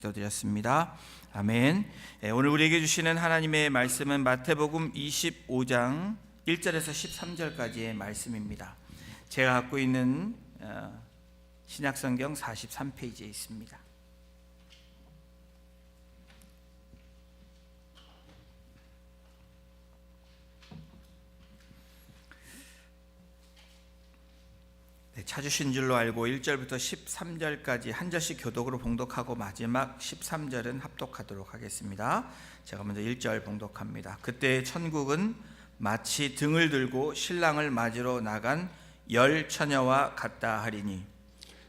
드렸습니다. 아멘. 오늘 우리에게 주시는 하나님의 말씀은 마태복음 25장 1절에서 13절까지의 말씀입니다. 제가 갖고 있는 신약성경 43페이지에 있습니다. 찾으신 줄로 알고 1절부터 13절까지 한 절씩 교독으로 봉독하고 마지막 13절은 합독하도록 하겠습니다. 제가 먼저 1절 봉독합니다. 그때 천국은 마치 등을 들고 신랑을 맞으러 나간 10 처녀와 같다 하리니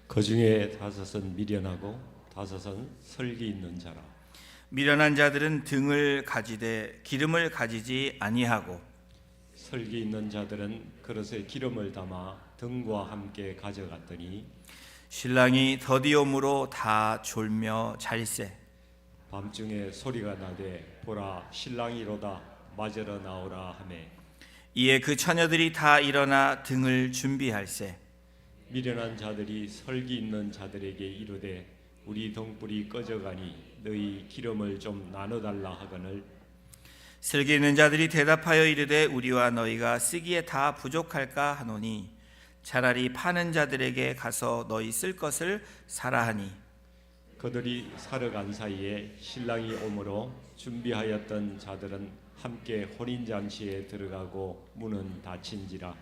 그 중에 5은 미련하고 5은 설기 있는 자라. 미련한 자들은 등을 가지되 기름을 가지지 아니하고 설기 있는 자들은 그릇에 기름을 담아 등과 함께 가져갔더니 신랑이 더디옴으로 다 졸며 잘세. 밤중에 소리가 나되 보라 신랑이로다 맞으러 나오라 하매 이에 그 처녀들이 다 일어나 등을 준비할세. 미련한 자들이 설기 있는 자들에게 이르되 우리 등불이 꺼져가니 너희 기름을 좀 나눠달라 하거늘 슬기 있는 자들이 대답하여 이르되 우리와 너희가 쓰기에 다 부족할까 하노니 차라리 파는 자들에게 가서 너희 쓸 것을 사라 하니 그들이 사러 간 사이에 신랑이 오므로 준비하였던 자들은 함께 혼인잔치에 들어가고 문은 닫힌지라.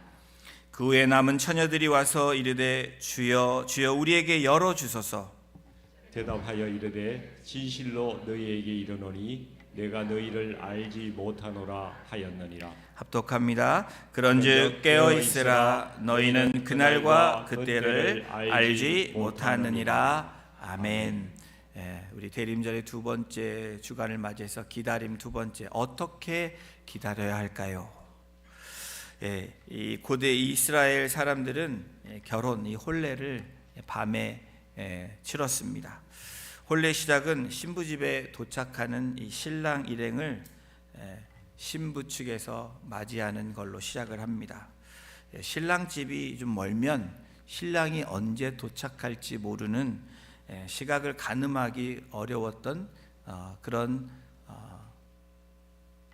그 후에 남은 처녀들이 와서 이르되 주여 주여 우리에게 열어주소서. 대답하여 이르되 진실로 너희에게 이르노니 내가 너희를 알지 못하노라 하였느니라. 합독합니다. 그런즉 깨어있으라. 너희는 그날과 그때를 알지 못하느니라. 아멘. 우리 대림절의 두 번째 주간을 맞이해서 기다림 두 번째, 어떻게 기다려야 할까요? 이 고대 이스라엘 사람들은 결혼, 이 혼례를 밤에 치렀습니다. 혼례 시작은 신부 집에 도착하는 이 신랑 일행을 신부 측에서 맞이하는 걸로 시작을 합니다. 신랑 집이 좀 멀면 신랑이 언제 도착할지 모르는 시각을 가늠하기 어려웠던 그런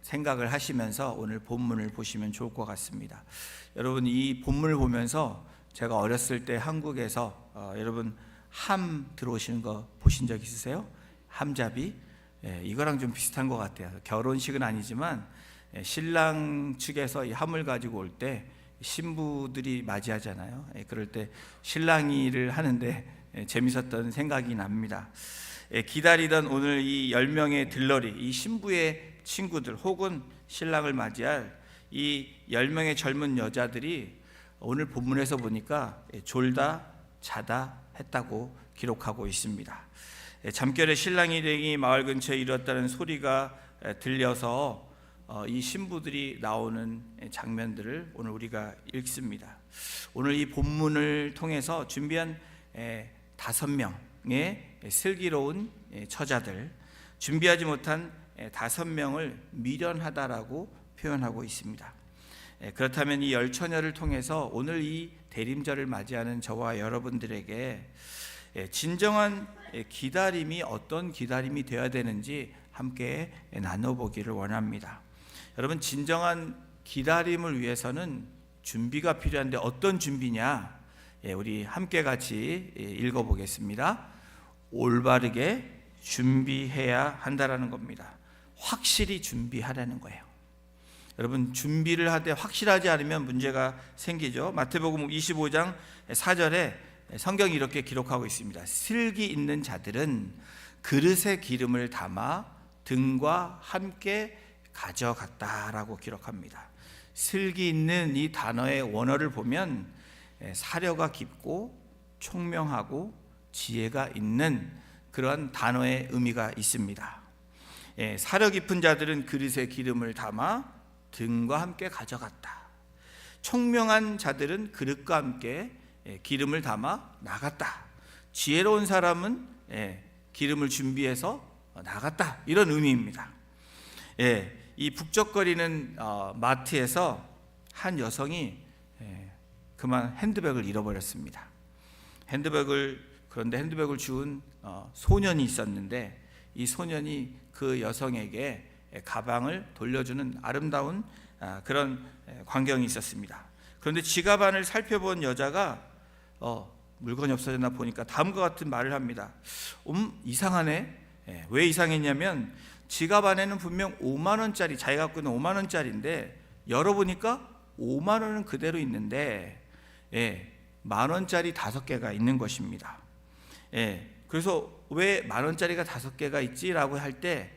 생각을 하시면서 오늘 본문을 보시면 좋을 것 같습니다. 여러분, 이 본문을 보면서 제가 어렸을 때 한국에서 여러분 함 들어오시는 거 보신 적 있으세요? 함잡이? 이거랑 좀 비슷한 것 같아요. 결혼식은 아니지만 신랑 측에서 이 함을 가지고 올 때 신부들이 맞이하잖아요. 그럴 때 신랑이를 하는데 재밌었던 생각이 납니다. 기다리던 오늘 이 10명의 들러리, 이 신부의 친구들 혹은 신랑을 맞이할 이 10명의 젊은 여자들이 오늘 본문에서 보니까 졸다 자다 했다고 기록하고 있습니다. 잠결에 신랑 일행이 마을 근처에 이르렀다는 소리가 들려서 이 신부들이 나오는 장면들을 오늘 우리가 읽습니다. 오늘 이 본문을 통해서 준비한 5명의 슬기로운 처자들, 준비하지 못한 5명을 미련하다라고 표현하고 있습니다. 그렇다면 이 10 처녀를 통해서 오늘 이 대림절을 맞이하는 저와 여러분들에게 진정한 기다림이 어떤 기다림이 되어야 되는지 함께 나눠보기를 원합니다. 여러분, 진정한 기다림을 위해서는 준비가 필요한데 어떤 준비냐? 우리 함께 같이 읽어보겠습니다. 올바르게 준비해야 한다라는 겁니다. 확실히 준비하라는 거예요. 여러분, 준비를 할 때 확실하지 않으면 문제가 생기죠. 마태복음 25장 4절에 성경이 이렇게 기록하고 있습니다. 슬기 있는 자들은 그릇에 기름을 담아 등과 함께 가져갔다라고 기록합니다. 슬기 있는 이 단어의 원어를 보면 사려가 깊고 총명하고 지혜가 있는 그런 단어의 의미가 있습니다. 사려 깊은 자들은 그릇에 기름을 담아 등과 함께 가져갔다. 총명한 자들은 그릇과 함께 기름을 담아 나갔다. 지혜로운 사람은 기름을 준비해서 나갔다. 이런 의미입니다. 이 북적거리는 마트에서 한 여성이 그만 핸드백을 잃어버렸습니다. 핸드백을 그런데 핸드백을 주운 소년이 있었는데 이 소년이 그 여성에게 가방을 돌려주는 아름다운 그런 광경이 있었습니다. 그런데 지갑 안을 살펴본 여자가 물건이 없어졌나 보니까 다음과 같은 말을 합니다. 이상하네. 왜 이상했냐면 지갑 안에는 분명 5만 원짜리, 자기가 갖고 있는 5만 원짜리인데 열어보니까 5만 원은 그대로 있는데 만 원짜리 5개가 있는 것입니다. 그래서 왜 만 원짜리가 5개가 있지라고 할 때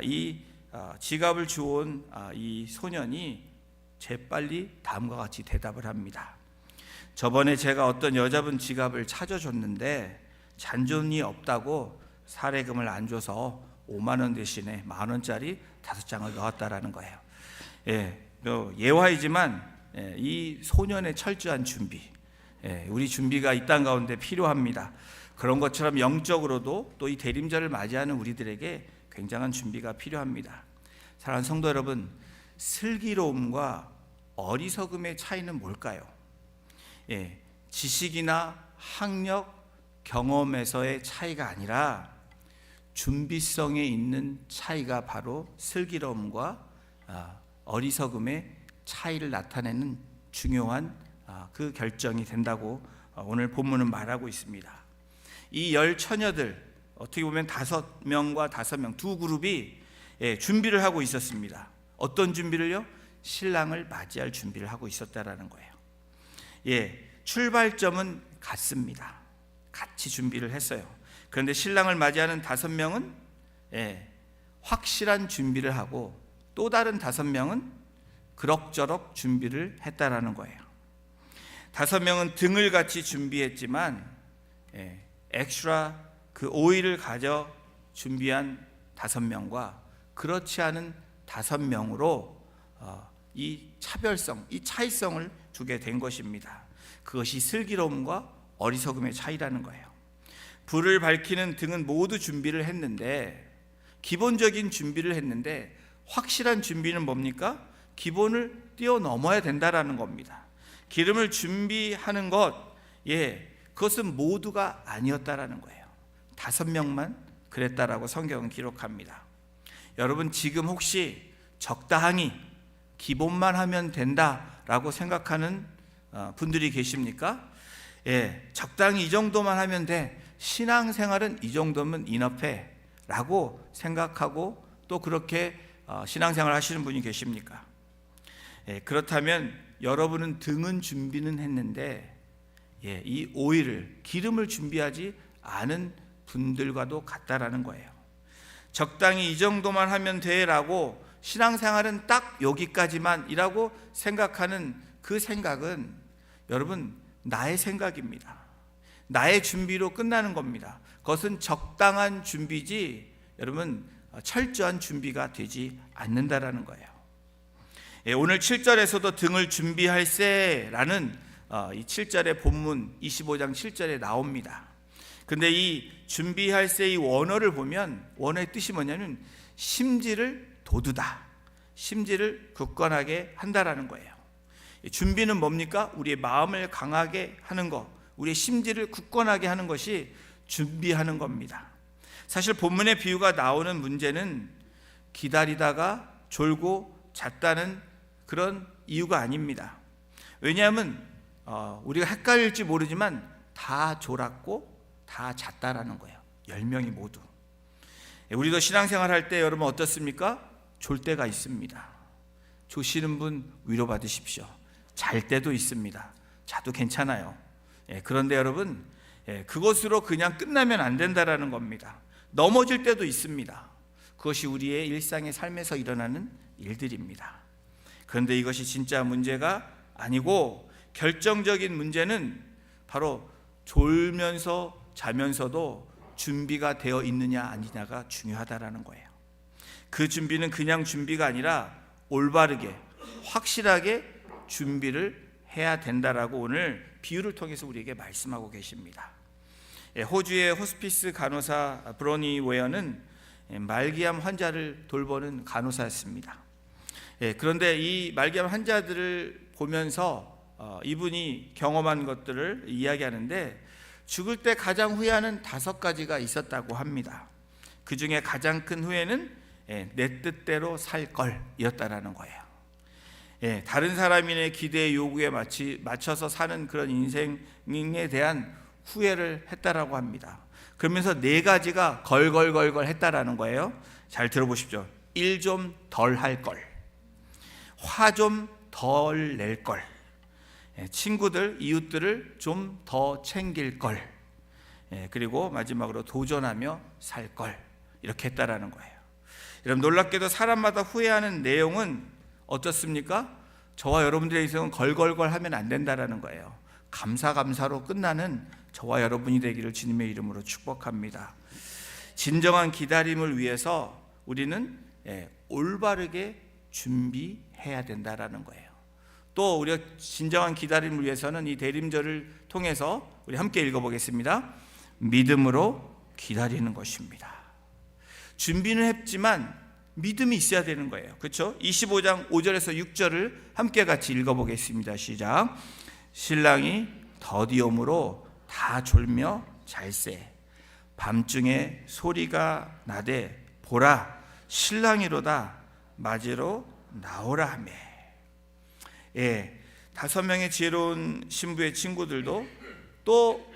이 지갑을 주온 이 소년이 재빨리 다음과 같이 대답을 합니다. 저번에 제가 어떤 여자분 지갑을 찾아줬는데 잔존이 없다고 사례금을 안 줘서 5만 원 대신에 만 원짜리 5장을 넣었다라는 거예요. 예화이지만 이 소년의 철저한 준비, 우리 준비가 이 땅 가운데 필요합니다. 그런 것처럼 영적으로도 또 이 대림절을 맞이하는 우리들에게 굉장한 준비가 필요합니다. 사랑하는 성도 여러분, 슬기로움과 어리석음의 차이는 뭘까요? 지식이나 학력, 경험에서의 차이가 아니라 준비성에 있는 차이가 바로 슬기로움과 어리석음의 차이를 나타내는 중요한 그 결정이 된다고 오늘 본문은 말하고 있습니다. 이 10처녀들, 어떻게 보면 5명과 5명 두 그룹이 준비를 하고 있었습니다. 어떤 준비를요? 신랑을 맞이할 준비를 하고 있었다라는 거예요. 출발점은 같습니다. 같이 준비를 했어요. 그런데 신랑을 맞이하는 5명은 확실한 준비를 하고 또 다른 5명은 그럭저럭 준비를 했다라는 거예요. 5명은 등을 같이 준비했지만 엑스트라 그 오일을 가져 준비한 5명과 그렇지 않은 5명으로 이 차별성, 이 차이성을 두게 된 것입니다. 그것이 슬기로움과 어리석음의 차이라는 거예요. 불을 밝히는 등은 모두 준비를 했는데, 기본적인 준비를 했는데 확실한 준비는 뭡니까? 기본을 뛰어넘어야 된다라는 겁니다. 기름을 준비하는 것, 그것은 모두가 아니었다라는 거예요. 5명만 그랬다라고 성경은 기록합니다. 여러분, 지금 혹시 적당히 기본만 하면 된다라고 생각하는 분들이 계십니까? 적당히 이 정도만 하면 돼, 신앙생활은 이 정도면 이너페 라고 생각하고 또 그렇게 신앙생활 하시는 분이 계십니까? 그렇다면 여러분은 등은 준비는 했는데 이 오일을, 기름을 준비하지 않은 분들과도 같다라는 거예요. 적당히 이 정도만 하면 돼라고, 신앙생활은 딱 여기까지만이라고 생각하는 그 생각은 여러분 나의 생각입니다. 나의 준비로 끝나는 겁니다. 그것은 적당한 준비지 여러분 철저한 준비가 되지 않는다라는 거예요. 오늘 7절에서도 등을 준비할세라는 이 7절의 본문 25장 7절에 나옵니다. 근데 이 준비할세 이 원어를 보면, 원어의 뜻이 뭐냐면 심지를 돋우다, 심지를 굳건하게 한다라는 거예요. 준비는 뭡니까? 우리의 마음을 강하게 하는 것, 우리의 심지를 굳건하게 하는 것이 준비하는 겁니다. 사실 본문의 비유가 나오는 문제는 기다리다가 졸고 잤다는 그런 이유가 아닙니다. 왜냐하면 우리가 헷갈릴지 모르지만 다 졸았고 다 잤다라는 거예요. 10명이 모두. 우리도 신앙생활 할 때 여러분 어떻습니까? 졸 때가 있습니다. 조시는 분 위로받으십시오. 잘 때도 있습니다. 자도 괜찮아요. 그런데 여러분 그것으로 그냥 끝나면 안 된다라는 겁니다. 넘어질 때도 있습니다. 그것이 우리의 일상의 삶에서 일어나는 일들입니다. 그런데 이것이 진짜 문제가 아니고, 결정적인 문제는 바로 졸면서 자면서도 준비가 되어 있느냐 아니냐가 중요하다라는 거예요. 그 준비는 그냥 준비가 아니라 올바르게 확실하게 준비를 해야 된다라고 오늘 비유를 통해서 우리에게 말씀하고 계십니다. 호주의 호스피스 간호사 브로니 웨어는 말기암 환자를 돌보는 간호사였습니다. 그런데 이 말기암 환자들을 보면서 이분이 경험한 것들을 이야기하는데, 죽을 때 가장 후회하는 5가지가 있었다고 합니다. 그 중에 가장 큰 후회는 내 뜻대로 살 걸이었다라는 거예요. 다른 사람인의 기대의 요구에 맞춰서 사는 그런 인생에 대한 후회를 했다라고 합니다. 그러면서 4가지가 걸걸걸걸 했다라는 거예요. 잘 들어보십시오. 1 좀 덜 할 걸, 화 좀 덜 낼 걸, 친구들, 이웃들을 좀 더 챙길 걸, 그리고 마지막으로 도전하며 살 걸, 이렇게 했다라는 거예요. 여러분, 놀랍게도 사람마다 후회하는 내용은 어떻습니까? 저와 여러분들의 인생은 걸걸걸 하면 안 된다라는 거예요. 감사로 끝나는 저와 여러분이 되기를 주님의 이름으로 축복합니다. 진정한 기다림을 위해서 우리는 올바르게 준비해야 된다라는 거예요. 또 우리가 진정한 기다림을 위해서는 이 대림절을 통해서 우리 함께 읽어보겠습니다. 믿음으로 기다리는 것입니다. 준비는 했지만 믿음이 있어야 되는 거예요. 그렇죠? 25장 5절에서 6절을 함께 같이 읽어보겠습니다. 시작. 신랑이 더디옴으로 다 졸며 잘세. 밤중에 소리가 나되 보라, 신랑이로다, 맞으러 나오라 하매. 5명의 지혜로운 신부의 친구들도 또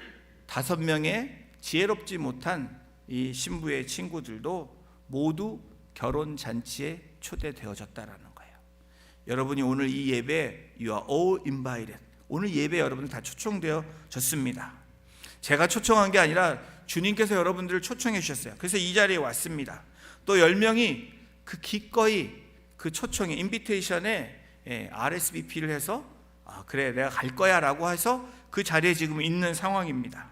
5명의 지혜롭지 못한 이 신부의 친구들도 모두 결혼 잔치에 초대되어졌다라는 거예요. 여러분이 오늘 이 예배, you are all invited. 오늘 예배 여러분들 다 초청되어졌습니다. 제가 초청한 게 아니라 주님께서 여러분들을 초청해 주셨어요. 그래서 이 자리에 왔습니다. 또 10명이 그 기꺼이 그 초청에, 인비테이션에 RSVP를 해서 그래 내가 갈 거야 라고 해서 그 자리에 지금 있는 상황입니다.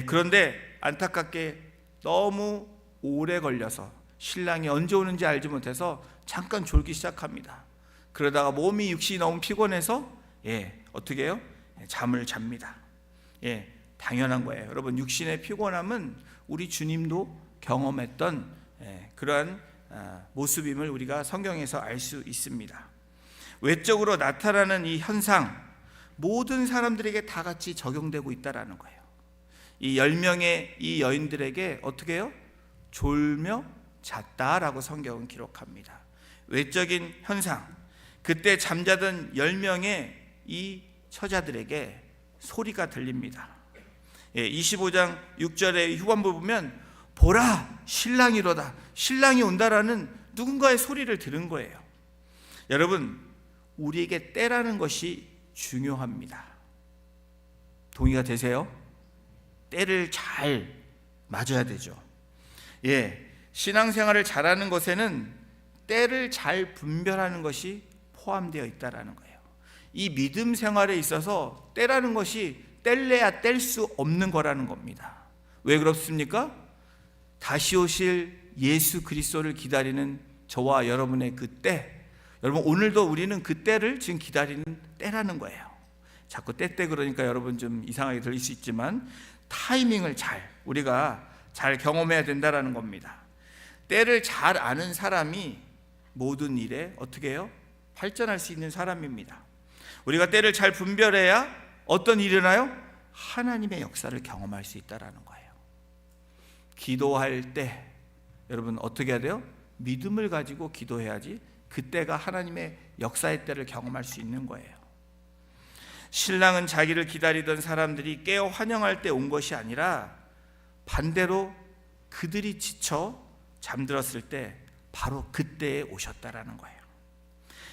그런데 안타깝게 너무 오래 걸려서 신랑이 언제 오는지 알지 못해서 잠깐 졸기 시작합니다. 그러다가 몸이 육신이 너무 피곤해서 어떻게 해요? 잠을 잡니다. 당연한 거예요. 여러분, 육신의 피곤함은 우리 주님도 경험했던 그러한 모습임을 우리가 성경에서 알 수 있습니다. 외적으로 나타나는 이 현상, 모든 사람들에게 다 같이 적용되고 있다라는 거예요. 이 10명의 이 여인들에게 어떻게 해요? 졸며 잤다라고 성경은 기록합니다. 외적인 현상, 그때 잠자던 10명의 이 처자들에게 소리가 들립니다. 25장 6절의 후반부 보면 보라, 신랑이로다, 신랑이 온다라는 누군가의 소리를 들은 거예요. 여러분, 우리에게 때라는 것이 중요합니다. 동의가 되세요? 때를 잘 맞아야 되죠. 신앙생활을 잘하는 것에는 때를 잘 분별하는 것이 포함되어 있다라는 거예요. 이 믿음 생활에 있어서 때라는 것이 뗄래야 뗄 수 없는 거라는 겁니다. 왜 그렇습니까? 다시 오실 예수 그리스도를 기다리는 저와 여러분의 그 때, 여러분 오늘도 우리는 그 때를 지금 기다리는 때라는 거예요. 자꾸 때 그러니까 여러분 좀 이상하게 들릴 수 있지만 타이밍을 우리가 잘 경험해야 된다라는 겁니다. 때를 잘 아는 사람이 모든 일에 어떻게 해요? 발전할 수 있는 사람입니다. 우리가 때를 잘 분별해야 어떤 일이 일어나요? 하나님의 역사를 경험할 수 있다라는 거예요. 기도할 때 여러분 어떻게 해야 돼요? 믿음을 가지고 기도해야지 그때가 하나님의 역사의 때를 경험할 수 있는 거예요. 신랑은 자기를 기다리던 사람들이 깨어 환영할 때 온 것이 아니라 반대로 그들이 지쳐 잠들었을 때 바로 그때에 오셨다라는 거예요.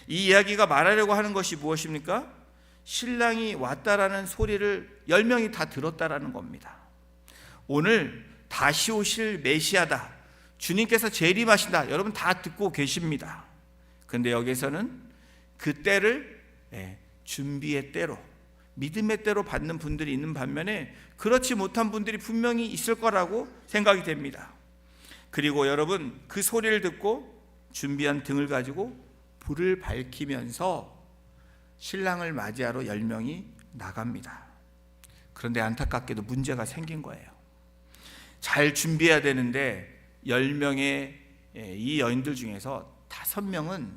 이 이야기가 말하려고 하는 것이 무엇입니까? 신랑이 왔다라는 소리를 10명이 다 들었다라는 겁니다. 오늘 다시 오실 메시아다, 주님께서 재림하신다, 여러분 다 듣고 계십니다. 그런데 여기서는 그 때를 준비의 때로, 믿음의 때로 받는 분들이 있는 반면에 그렇지 못한 분들이 분명히 있을 거라고 생각이 됩니다. 그리고 여러분 그 소리를 듣고 준비한 등을 가지고 불을 밝히면서 신랑을 맞이하러 10명이 나갑니다. 그런데 안타깝게도 문제가 생긴 거예요. 잘 준비해야 되는데 10명의 이 여인들 중에서 5명은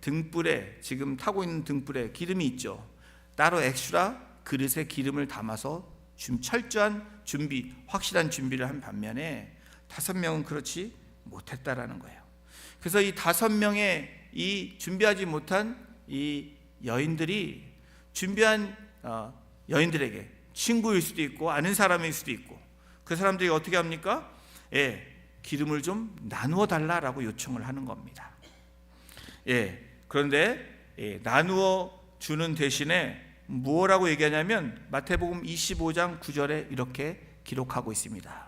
등불에, 지금 타고 있는 등불에 기름이 있죠. 따로 엑스트라 그릇에 기름을 담아서 철저한 준비, 확실한 준비를 한 반면에 5명은 그렇지 못했다라는 거예요. 그래서 이 5명의 이 준비하지 못한 이 여인들이 준비한 여인들에게, 친구일 수도 있고 아는 사람일 수도 있고, 그 사람들이 어떻게 합니까? 기름을 좀 나누어 달라라고 요청을 하는 겁니다. 그런데 나누어 주는 대신에 뭐라고 얘기하냐면 마태복음 25장 9절에 이렇게 기록하고 있습니다.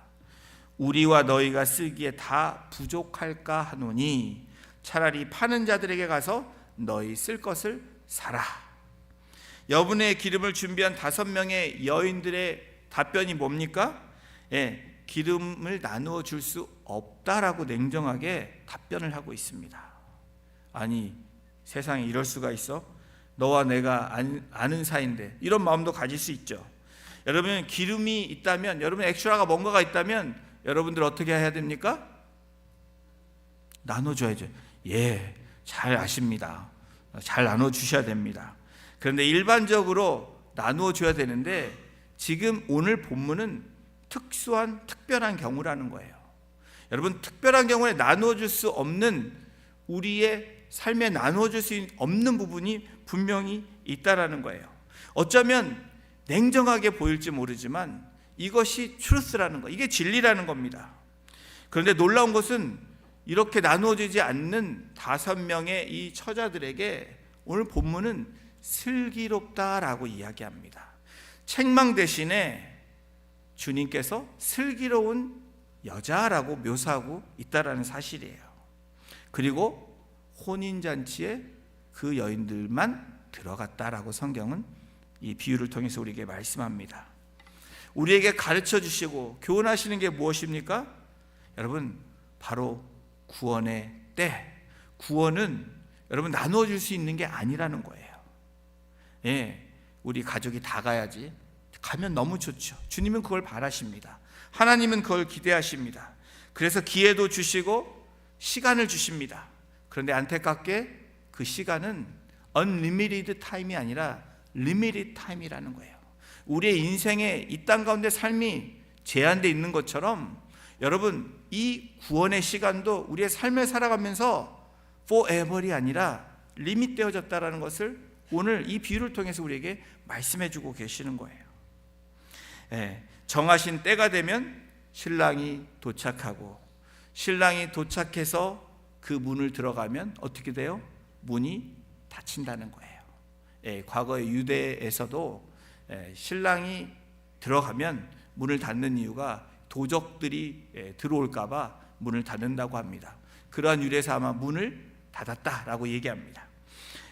우리와 너희가 쓰기에 다 부족할까 하노니 차라리 파는 자들에게 가서 너희 쓸 것을 사라. 여분의 기름을 준비한 5명의 여인들의 답변이 뭡니까? 기름을 나누어 줄 수 없다라고 냉정하게 답변을 하고 있습니다. 아니, 세상에 이럴 수가 있어? 너와 내가 아는 사이인데, 이런 마음도 가질 수 있죠. 여러분, 기름이 있다면, 여러분 엑스트라가 뭔가가 있다면 여러분들 어떻게 해야 됩니까? 나눠줘야죠. 잘 아십니다. 잘 나눠주셔야 됩니다. 그런데 일반적으로 나누어줘야 되는데 지금 오늘 본문은 특별한 경우라는 거예요. 여러분, 특별한 경우에 나누어줄 수 없는, 우리의 삶에 나누어줄 수 없는 부분이 분명히 있다라는 거예요. 어쩌면 냉정하게 보일지 모르지만 이것이 트루스라는 거, 이게 진리라는 겁니다. 그런데 놀라운 것은 이렇게 나누어지지 않는 5명의 이 처자들에게 오늘 본문은 슬기롭다라고 이야기합니다. 책망 대신에 주님께서 슬기로운 여자라고 묘사하고 있다라는 사실이에요. 그리고 혼인잔치에 그 여인들만 들어갔다라고 성경은 이 비유를 통해서 우리에게 말씀합니다. 우리에게 가르쳐 주시고 교훈하시는 게 무엇입니까? 여러분, 바로 구원의 때, 구원은 여러분 나누어 줄 수 있는 게 아니라는 거예요. 우리 가족이 다 가야지, 가면 너무 좋죠. 주님은 그걸 바라십니다. 하나님은 그걸 기대하십니다. 그래서 기회도 주시고 시간을 주십니다. 그런데 안타깝게 그 시간은 unlimited time이 아니라 limited time이라는 거예요. 우리의 인생에 이 땅 가운데 삶이 제한되어 있는 것처럼 여러분, 이 구원의 시간도 우리의 삶을 살아가면서 forever이 아니라 리밋되어졌다는 것을 오늘 이 비유를 통해서 우리에게 말씀해 주고 계시는 거예요. 정하신 때가 되면 신랑이 도착하고, 신랑이 도착해서 그 문을 들어가면 어떻게 돼요? 문이 닫힌다는 거예요. 과거의 유대에서도 신랑이 들어가면 문을 닫는 이유가 도적들이 들어올까 봐 문을 닫는다고 합니다. 그러한 유래에서 아마 문을 닫았다라고 얘기합니다.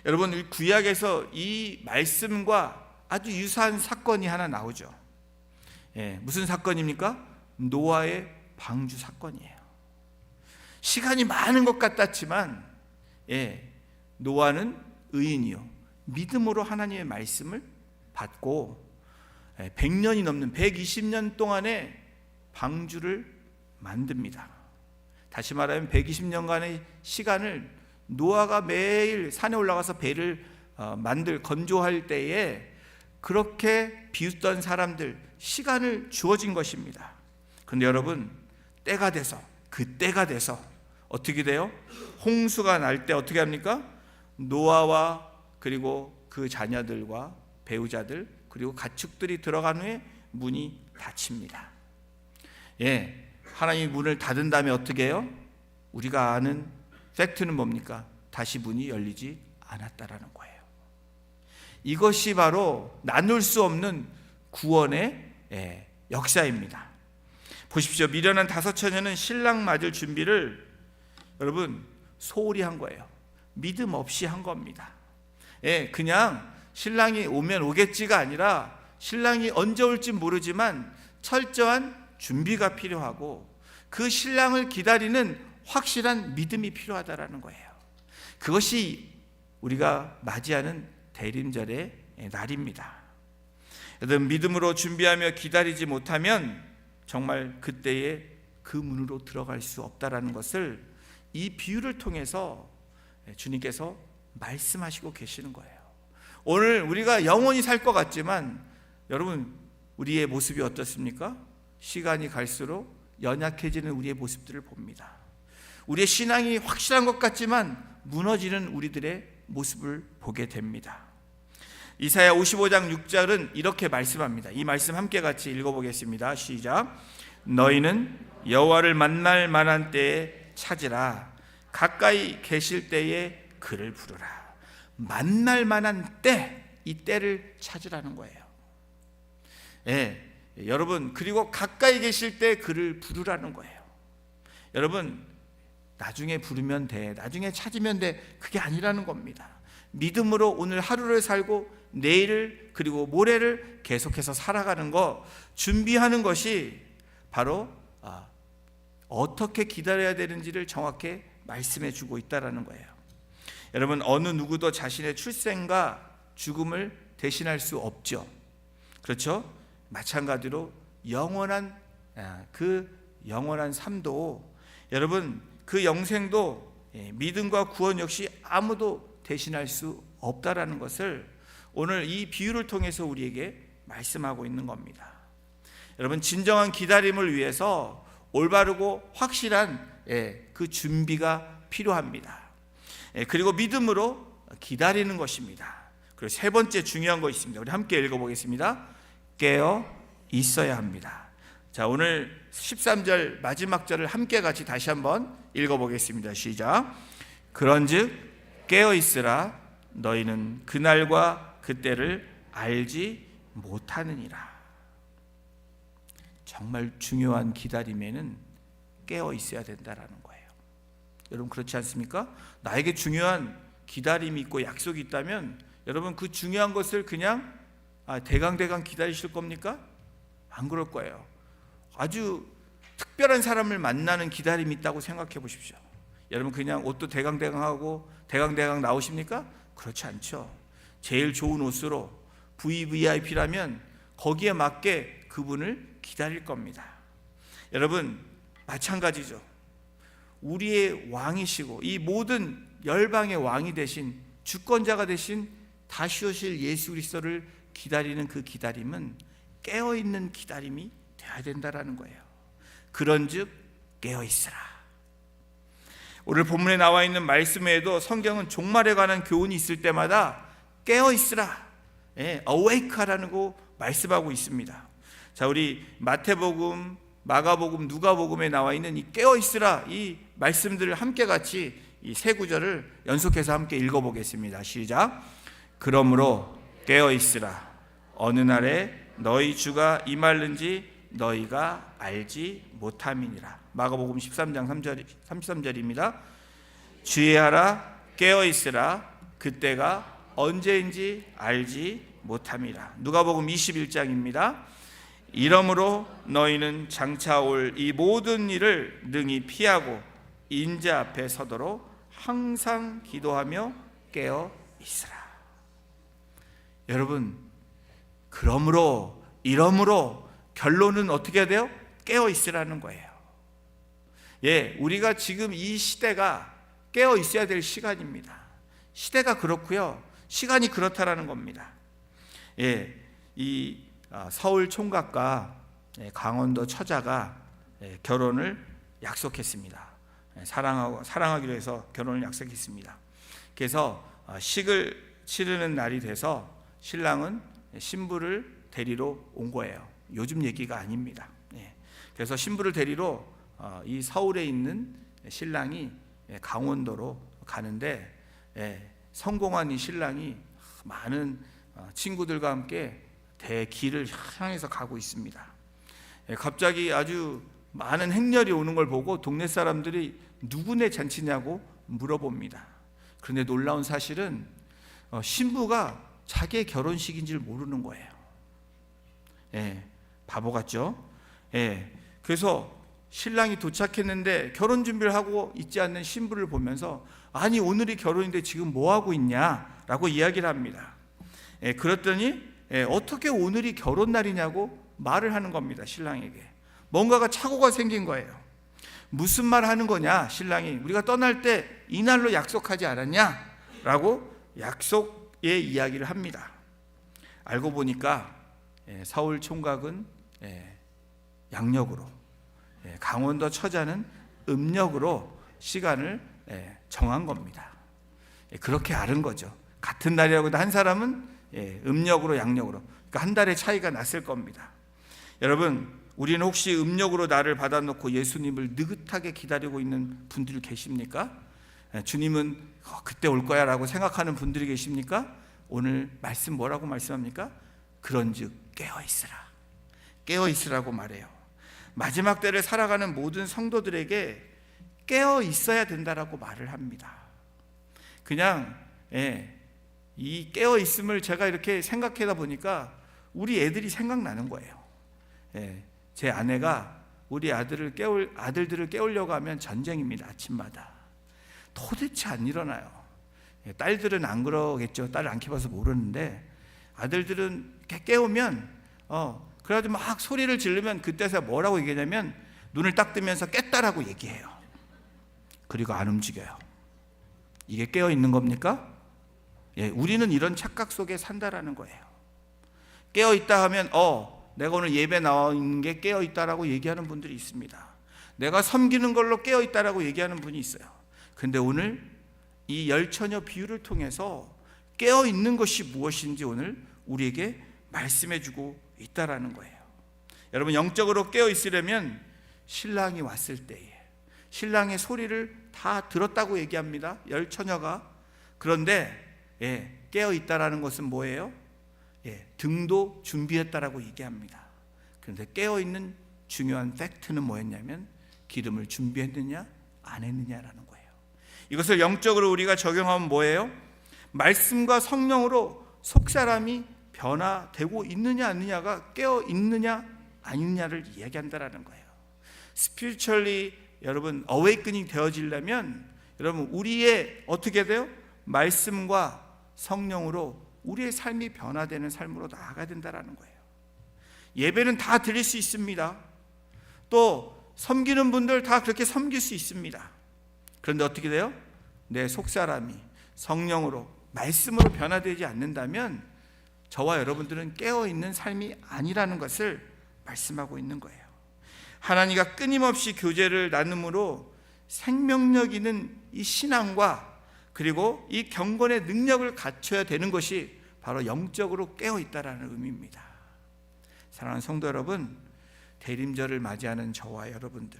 여러분, 구약에서 이 말씀과 아주 유사한 사건이 하나 나오죠. 무슨 사건입니까? 노아의 방주 사건이에요. 시간이 많은 것 같았지만 노아는 의인이요, 믿음으로 하나님의 말씀을 받고 100년이 넘는 120년 동안의 방주를 만듭니다. 다시 말하면 120년간의 시간을 노아가 매일 산에 올라가서 배를 건조할 때에 그렇게 비웃던 사람들, 시간을 주어진 것입니다. 그런데 여러분, 때가 돼서, 그 때가 돼서 어떻게 돼요? 홍수가 날 때 어떻게 합니까? 노아와 그리고 그 자녀들과 배우자들 그리고 가축들이 들어간 후에 문이 닫힙니다. 하나님이 문을 닫은 다음에 어떻게 해요? 우리가 아는 팩트는 뭡니까? 다시 문이 열리지 않았다라는 거예요. 이것이 바로 나눌 수 없는 구원의 역사입니다. 보십시오. 미련한 5처녀는 신랑 맞을 준비를 여러분 소홀히 한 거예요. 믿음 없이 한 겁니다. 그냥 신랑이 오면 오겠지가 아니라 신랑이 언제 올지 모르지만 철저한 준비가 필요하고 그 신랑을 기다리는 확실한 믿음이 필요하다라는 거예요. 그것이 우리가 맞이하는 대림절의 날입니다. 여러분, 믿음으로 준비하며 기다리지 못하면 정말 그때에 그 문으로 들어갈 수 없다라는 것을 이 비유를 통해서 주님께서 말씀하시고 계시는 거예요. 오늘 우리가 영원히 살 것 같지만 여러분, 우리의 모습이 어떻습니까? 시간이 갈수록 연약해지는 우리의 모습들을 봅니다. 우리의 신앙이 확실한 것 같지만 무너지는 우리들의 모습을 보게 됩니다. 이사야 55장 6절은 이렇게 말씀합니다. 이 말씀 함께 같이 읽어보겠습니다. 시작. 너희는 여호와를 만날 만한 때에 찾으라. 가까이 계실 때에 그를 부르라. 만날 만한 때, 이 때를 찾으라는 거예요. 여러분, 그리고 가까이 계실 때 그를 부르라는 거예요. 여러분, 나중에 부르면 돼, 나중에 찾으면 돼, 그게 아니라는 겁니다. 믿음으로 오늘 하루를 살고 내일을 그리고 모레를 계속해서 살아가는 거, 준비하는 것이 바로 어떻게 기다려야 되는지를 정확히 말씀해 주고 있다는 거예요. 여러분, 어느 누구도 자신의 출생과 죽음을 대신할 수 없죠. 그렇죠? 마찬가지로 그 영원한 삶도, 여러분, 그 영생도 믿음과 구원 역시 아무도 대신할 수 없다라는 것을 오늘 이 비유를 통해서 우리에게 말씀하고 있는 겁니다. 여러분, 진정한 기다림을 위해서 올바르고 확실한 그 준비가 필요합니다. 그리고 믿음으로 기다리는 것입니다. 그리고 세 번째 중요한 것이 있습니다. 우리 함께 읽어보겠습니다. 깨어 있어야 합니다. 자, 오늘 13절 마지막 절을 함께 같이 다시 한번 읽어보겠습니다. 시작. 그런즉 깨어 있으라. 너희는 그날과 그때를 알지 못하느니라. 정말 중요한 기다림에는 깨어 있어야 된다라는 거예요. 여러분, 그렇지 않습니까? 나에게 중요한 기다림이 있고 약속이 있다면 여러분, 그 중요한 것을 그냥 대강대강 기다리실 겁니까? 안 그럴 거예요. 아주 특별한 사람을 만나는 기다림이 있다고 생각해 보십시오. 여러분, 그냥 옷도 대강대강하고 대강대강 나오십니까? 그렇지 않죠. 제일 좋은 옷으로 VVIP라면 거기에 맞게 그분을 기다릴 겁니다. 여러분, 마찬가지죠. 우리의 왕이시고 이 모든 열방의 왕이 되신, 주권자가 되신 다시 오실 예수 그리스도를 기다리는 그 기다림은 깨어있는 기다림이 되어야 된다라는 거예요. 그런즉 깨어있으라. 오늘 본문에 나와 있는 말씀에도 성경은 종말에 관한 교훈이 있을 때마다 깨어있으라, awake하라는 거 말씀하고 있습니다. 자, 우리 마태복음, 마가복음, 누가복음에 나와 있는 이 깨어있으라, 이 말씀들을 함께 같이 이 세 구절을 연속해서 함께 읽어보겠습니다. 시작. 그러므로 깨어있으라. 어느 날에 너희 주가 임할는지 너희가 알지 못함이니라. 마가복음 13장 33절입니다. 주의하라, 깨어있으라. 그때가 언제인지 알지 못함이라. 누가복음 21장입니다. 이러므로 너희는 장차 올 이 모든 일을 능히 피하고 인자 앞에 서도록 항상 기도하며 깨어 있으라. 여러분, 그러므로 이러므로 결론은 어떻게 해야 돼요? 깨어 있으라는 거예요. 우리가 지금 이 시대가 깨어 있어야 될 시간입니다. 시대가 그렇고요, 시간이 그렇다라는 겁니다. 이 서울 총각과 강원도 처자가 결혼을 약속했습니다. 사랑하기로 해서 결혼을 약속했습니다. 그래서 식을 치르는 날이 돼서 신랑은 신부를 데리러 온 거예요. 요즘 얘기가 아닙니다. 그래서 신부를 데리러 이 서울에 있는 신랑이 강원도로 가는데, 성공한 이 신랑이 많은 친구들과 함께 대길을 향해서 가고 있습니다. 갑자기 아주 많은 행렬이 오는 걸 보고 동네 사람들이 누구네 잔치냐고 물어봅니다. 그런데 놀라운 사실은 신부가 자기의 결혼식인 줄 모르는 거예요. 바보 같죠? 그래서 신랑이 도착했는데 결혼 준비를 하고 있지 않는 신부를 보면서, 아니 오늘이 결혼인데 지금 뭐 하고 있냐라고 이야기를 합니다. 그랬더니 어떻게 오늘이 결혼 날이냐고 말을 하는 겁니다. 신랑에게 뭔가가 착오가 생긴 거예요. 무슨 말 하는 거냐, 신랑이 우리가 떠날 때 이날로 약속하지 않았냐 라고 약속의 이야기를 합니다. 알고 보니까 서울 총각은 양력으로, 강원도 처자는 음력으로 시간을 정한 겁니다. 그렇게 아는 거죠. 같은 날이라고도 한 사람은 음력으로 양력으로, 그러니까 한 달의 차이가 났을 겁니다. 여러분, 우리는 혹시 음력으로 날을 받아놓고 예수님을 느긋하게 기다리고 있는 분들 계십니까? 주님은 그때 올 거야 라고 생각하는 분들이 계십니까? 오늘 말씀 뭐라고 말씀합니까? 그런즉 깨어있으라, 깨어있으라고 말해요. 마지막 때를 살아가는 모든 성도들에게 깨어있어야 된다라고 말을 합니다. 그냥 이 깨어있음을 제가 이렇게 생각하다 보니까 우리 애들이 생각나는 거예요. 제 아내가 우리 아들들을 깨우려고 하면 전쟁입니다. 아침마다 도대체 안 일어나요. 딸들은 안 그러겠죠. 딸을 안 키워서 모르는데 아들들은 깨우면 그래가지고 막 소리를 지르면 그때서 뭐라고 얘기하냐면 눈을 딱 뜨면서 깼다라고 얘기해요. 그리고 안 움직여요. 이게 깨어 있는 겁니까? 우리는 이런 착각 속에 산다라는 거예요. 깨어 있다 하면 내가 오늘 예배 나와 있는 게 깨어 있다라고 얘기하는 분들이 있습니다. 내가 섬기는 걸로 깨어 있다라고 얘기하는 분이 있어요. 근데 오늘 이 열처녀 비유를 통해서 깨어 있는 것이 무엇인지 오늘 우리에게 말씀해 주고 있다라는 거예요. 여러분, 영적으로 깨어 있으려면 신랑이 왔을 때에 신랑의 소리를 다 들었다고 얘기합니다. 열처녀가. 그런데 깨어 있다라는 것은 뭐예요? 등도 준비했다라고 얘기합니다. 그런데 깨어 있는 중요한 팩트는 뭐였냐면 기름을 준비했느냐 안 했느냐라는 거예요. 이것을 영적으로 우리가 적용하면 뭐예요? 말씀과 성령으로 속사람이 변화되고 있느냐 아니냐가 깨어 있느냐 아니냐를 이야기한다라는 거예요. 스피리추얼리 여러분 어웨이크닝 되어지려면 여러분 우리의 어떻게 돼요? 말씀과 성령으로 우리의 삶이 변화되는 삶으로 나아가야 된다라는 거예요. 예배는 다 드릴 수 있습니다. 또 섬기는 분들 다 그렇게 섬길 수 있습니다. 그런데 어떻게 돼요? 내 속사람이 성령으로 말씀으로 변화되지 않는다면 저와 여러분들은 깨어있는 삶이 아니라는 것을 말씀하고 있는 거예요. 하나님과 끊임없이 교제를 나눔으로 생명력 있는 이 신앙과 그리고 이 경건의 능력을 갖춰야 되는 것이 바로 영적으로 깨어있다라는 의미입니다. 사랑하는 성도 여러분, 대림절을 맞이하는 저와 여러분들,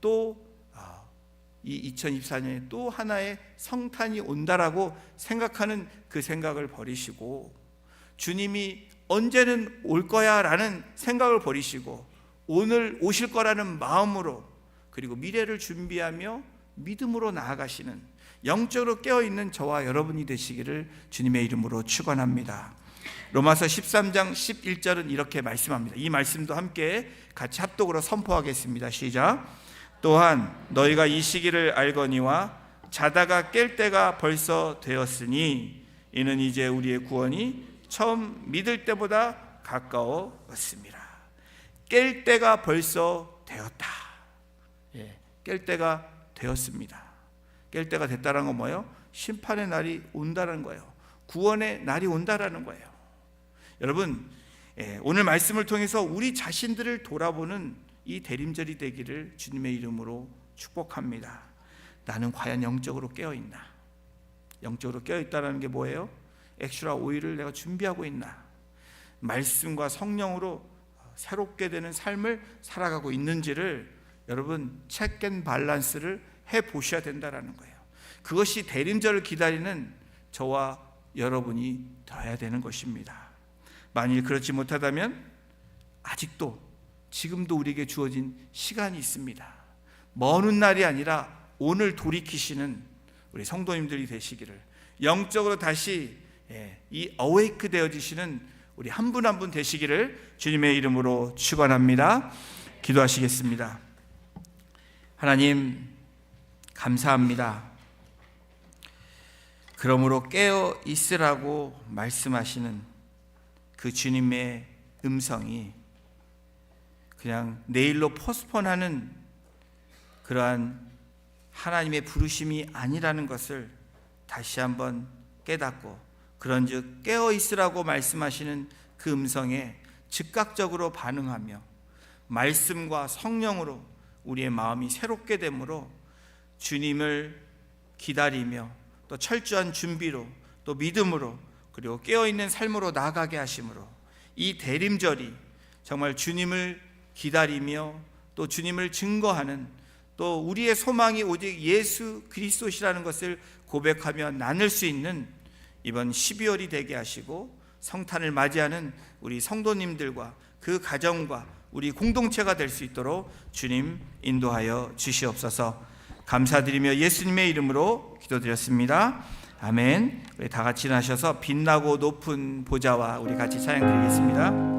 또 이 2024년에 또 하나의 성탄이 온다라고 생각하는 그 생각을 버리시고 주님이 언제는 올 거야 라는 생각을 버리시고 오늘 오실 거라는 마음으로 그리고 미래를 준비하며 믿음으로 나아가시는 영적으로 깨어있는 저와 여러분이 되시기를 주님의 이름으로 축원합니다. 로마서 13장 11절은 이렇게 말씀합니다. 이 말씀도 함께 같이 합독으로 선포하겠습니다. 시작. 또한 너희가 이 시기를 알거니와 자다가 깰 때가 벌써 되었으니 이는 이제 우리의 구원이 처음 믿을 때보다 가까웠습니다. 깰 때가 벌써 되었다. 깰 때가 되었습니다. 깰 때가 됐다는 건 뭐예요? 심판의 날이 온다는 거예요. 구원의 날이 온다는 거예요. 여러분, 오늘 말씀을 통해서 우리 자신들을 돌아보는 이 대림절이 되기를 주님의 이름으로 축복합니다. 나는 과연 영적으로 깨어있나? 영적으로 깨어있다는 게 뭐예요? 엑스트라 오일을 내가 준비하고 있나? 말씀과 성령으로 새롭게 되는 삶을 살아가고 있는지를 여러분 체크 앤 밸런스를 해보셔야 된다는 거예요. 그것이 대림절을 기다리는 저와 여러분이 되어야 되는 것입니다. 만일 그렇지 못하다면 아직도 지금도 우리에게 주어진 시간이 있습니다. 먼 훗날이 아니라 오늘 돌이키시는 우리 성도님들이 되시기를, 영적으로 다시 이 어웨이크 되어지시는 우리 한 분 한 분 되시기를 주님의 이름으로 축원합니다. 기도하시겠습니다. 하나님 감사합니다. 그러므로 깨어 있으라고 말씀하시는 그 주님의 음성이 그냥 내일로 포스폰하는 그러한 하나님의 부르심이 아니라는 것을 다시 한번 깨닫고, 그런즉 깨어 있으라고 말씀하시는 그 음성에 즉각적으로 반응하며 말씀과 성령으로 우리의 마음이 새롭게 되므로 주님을 기다리며 또 철저한 준비로 또 믿음으로 그리고 깨어있는 삶으로 나아가게 하심으로 이 대림절이 정말 주님을 기다리며 또 주님을 증거하는 또 우리의 소망이 오직 예수 그리스도시라는 것을 고백하며 나눌 수 있는 이번 12월이 되게 하시고 성탄을 맞이하는 우리 성도님들과 그 가정과 우리 공동체가 될 수 있도록 주님 인도하여 주시옵소서. 감사드리며 예수님의 이름으로 기도드렸습니다. 아멘. 우리 다 같이 일어나셔서 빛나고 높은 보좌와 우리 같이 찬양 드리겠습니다.